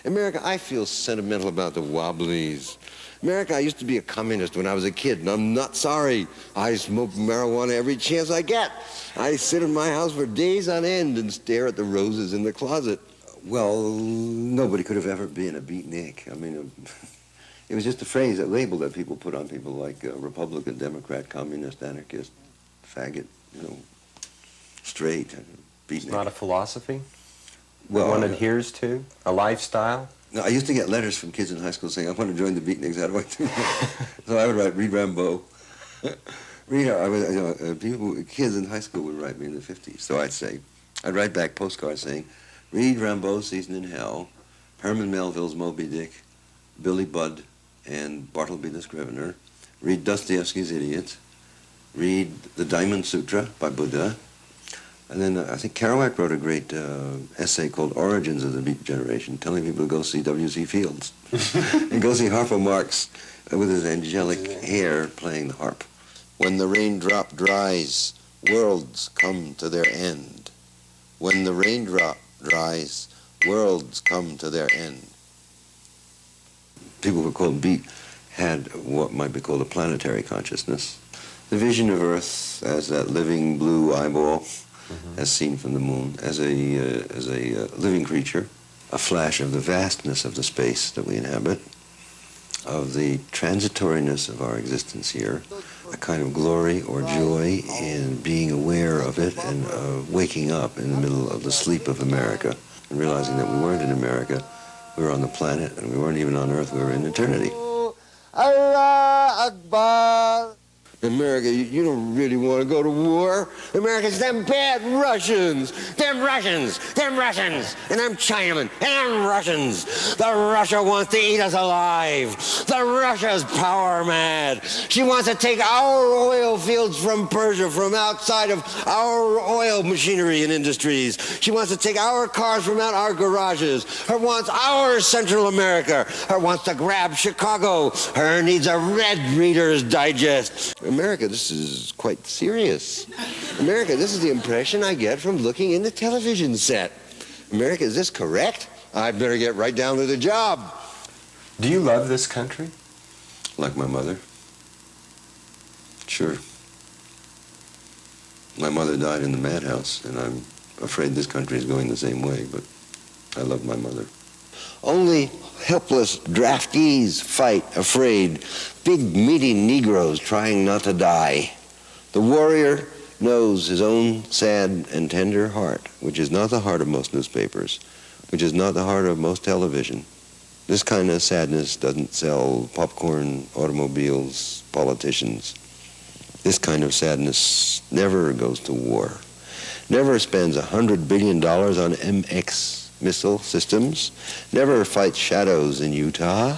America, I feel sentimental about the Wobblies. America, I used to be a communist when I was a kid, and I'm not sorry. I smoke marijuana every chance I get. I sit in my house for days on end and stare at the roses in the closet. Well, nobody could have ever been a beatnik. I mean, it was just a phrase, a label that people put on people like Republican, Democrat, Communist, Anarchist, faggot, straight, beatnik. It's not a philosophy? Well, one adheres to? A lifestyle? No, I used to get letters from kids in high school saying, I want to join the beatniks, how do I do that? So I would write, read Rimbaud. Kids in high school would write me in the 50s. So I'd write back postcards saying, read Rimbaud, Season in Hell, Herman Melville's Moby Dick, Billy Budd, and Bartleby the Scrivener, read Dostoevsky's Idiot, read The Diamond Sutra by Buddha, and then I think Kerouac wrote a great essay called Origins of the Beat Generation, telling people to go see W.C. Fields and go see Harpo Marx with his angelic hair playing the harp. When the raindrop dries, worlds come to their end. When the raindrop dries, worlds come to their end. People who were called beat had what might be called a planetary consciousness. The vision of Earth as that living blue eyeball, as seen from the moon, as a living creature, a flash of the vastness of the space that we inhabit, of the transitoriness of our existence here, a kind of glory or joy in being aware of it and waking up in the middle of the sleep of America and realizing that we weren't in America, we were on the planet, and we weren't even on Earth, we were in eternity. Allah Akbar. America, you don't really want to go to war. America's them bad Russians. Them Russians. Them Russians. And them Chinamen. And them Russians. The Russia wants to eat us alive. The Russia's power mad. She wants to take our oil fields from Persia, from outside of our oil machinery and industries. She wants to take our cars from out our garages. Her wants our Central America. Her wants to grab Chicago. Her needs a Red Reader's Digest. America, this is quite serious. America, this is the impression I get from looking in the television set. America, is this correct? I better get right down to the job. Do you love this country? Like my mother. Sure. My mother died in the madhouse, and I'm afraid this country is going the same way, but I love my mother. Only helpless draftees fight, afraid. Big, meaty Negroes trying not to die. The warrior knows his own sad and tender heart, which is not the heart of most newspapers, which is not the heart of most television. This kind of sadness doesn't sell popcorn, automobiles, politicians. This kind of sadness never goes to war, never spends $100 billion on MX missile systems, never fights shadows in Utah,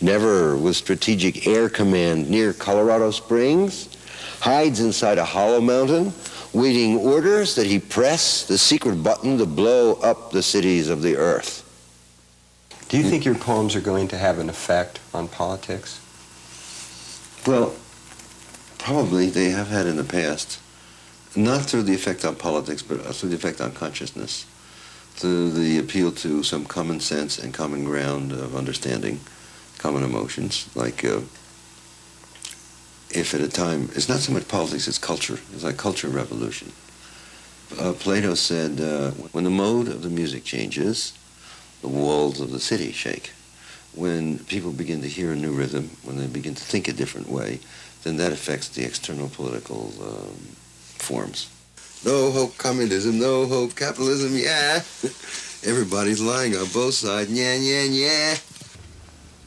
never with strategic air command near Colorado Springs, hides inside a hollow mountain, waiting orders that he press the secret button to blow up the cities of the earth. Do you think your poems are going to have an effect on politics? Well, probably they have had in the past, not through the effect on politics, but through the effect on consciousness. Through the appeal to some common sense and common ground of understanding, common emotions, like if at a time, it's not so much politics, it's culture. It's like culture revolution. Plato said, when the mode of the music changes, the walls of the city shake. When people begin to hear a new rhythm, when they begin to think a different way, then that affects the external political forms. No hope communism, no hope capitalism, yeah. Everybody's lying on both sides, yeah, yeah, yeah.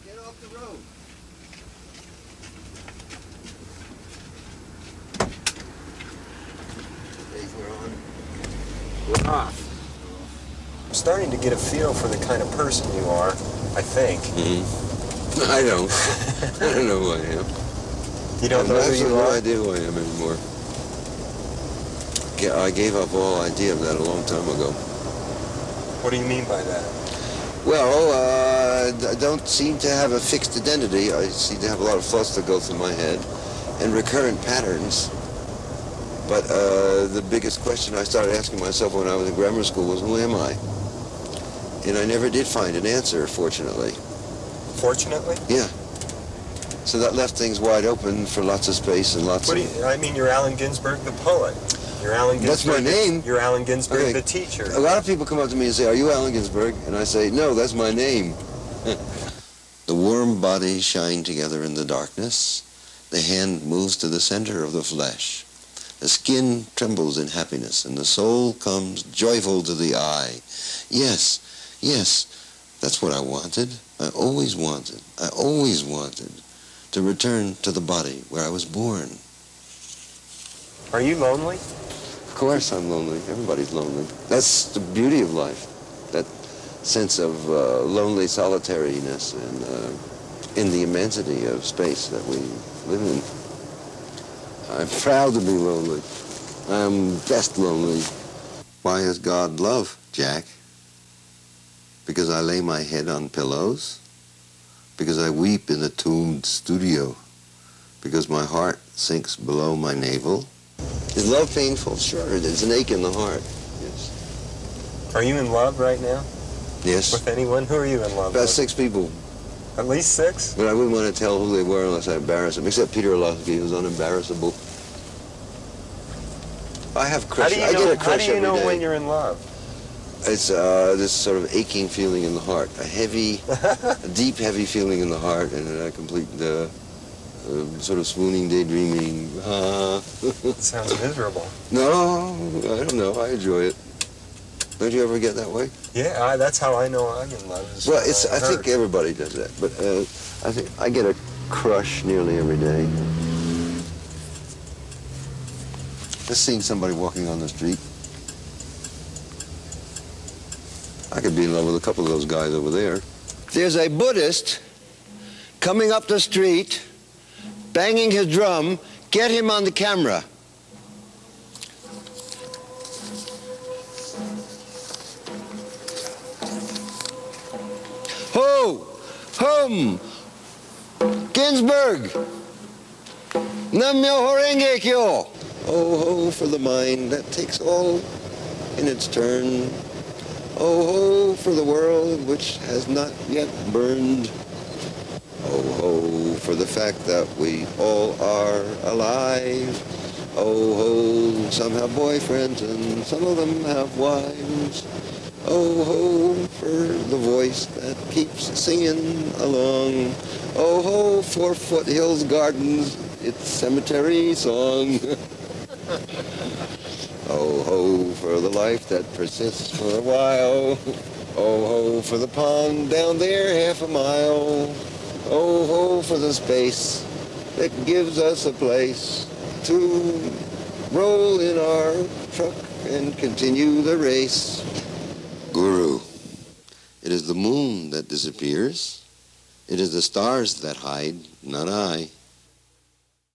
Get off the road. We're off. I'm starting to get a feel for the kind of person you are, I think. Mm-hmm. I don't know who I am. You don't know who you are? I have no idea who I am anymore. I gave up all idea of that a long time ago. What do you mean by that? Well, I don't seem to have a fixed identity. I seem to have a lot of thoughts that go through my head and recurrent patterns. But the biggest question I started asking myself when I was in grammar school was, who am I? And I never did find an answer, fortunately. Fortunately? Yeah. So that left things wide open for lots of space and lots What do of... you, I mean, you're Allen Ginsberg, the poet. You're Allen Ginsberg. That's my name. You're Allen Ginsberg, Okay. the teacher. A lot of people come up to me and say, "Are you Allen Ginsberg?" And I say, "No, that's my name." The warm bodies shine together in the darkness. The hand moves to the center of the flesh. The skin trembles in happiness, and the soul comes joyful to the eye. Yes, yes, that's what I wanted. I always wanted to return to the body where I was born. Are you lonely? Of course I'm lonely. Everybody's lonely. That's the beauty of life, that sense of lonely solitariness and in the immensity of space that we live in. I'm proud to be lonely. I'm best lonely. Why is God love, Jack? Because I lay my head on pillows? Because I weep in a tombed studio? Because my heart sinks below my navel? Is love painful? Sure, there's an ache in the heart. Yes. Are you in love right now? Yes. With anyone? Who are you in love About with? 6 people. At least 6? But I wouldn't want to tell who they were unless I embarrassed them, except Peter Orlovsky, who's unembarrassable. I have crush. I get a crush How do you know every day. when you're in love? It's this sort of aching feeling in the heart, a deep, heavy feeling in the heart, and a complete sort of swooning, daydreaming. Sounds miserable. No, I don't know. I enjoy it. Don't you ever get that way? Yeah, that's how I know I'm in love. Well, I think everybody does that, but I think I get a crush nearly every day. Just seeing somebody walking on the street. I could be in love with a couple of those guys over there. There's a Buddhist coming up the street, banging his drum. Get him on the camera. Ho! Hum! Ginsberg! Nam-myoho Renge Kyo! Oh ho for the mind that takes all in its turn. Oh ho for the world which has not yet burned. Oh ho for the fact that we all are alive. Oh ho, some have boyfriends and some of them have wives. Oh ho for the voice that keeps singing along. Oh ho for Foothills Gardens, its cemetery song. Oh ho for the life that persists for a while. Oh ho for the pond down there 1/2 mile. Oh ho for the space that gives us a place to roll in our truck and continue the race. Guru, it is the moon that disappears. It is the stars that hide, not I.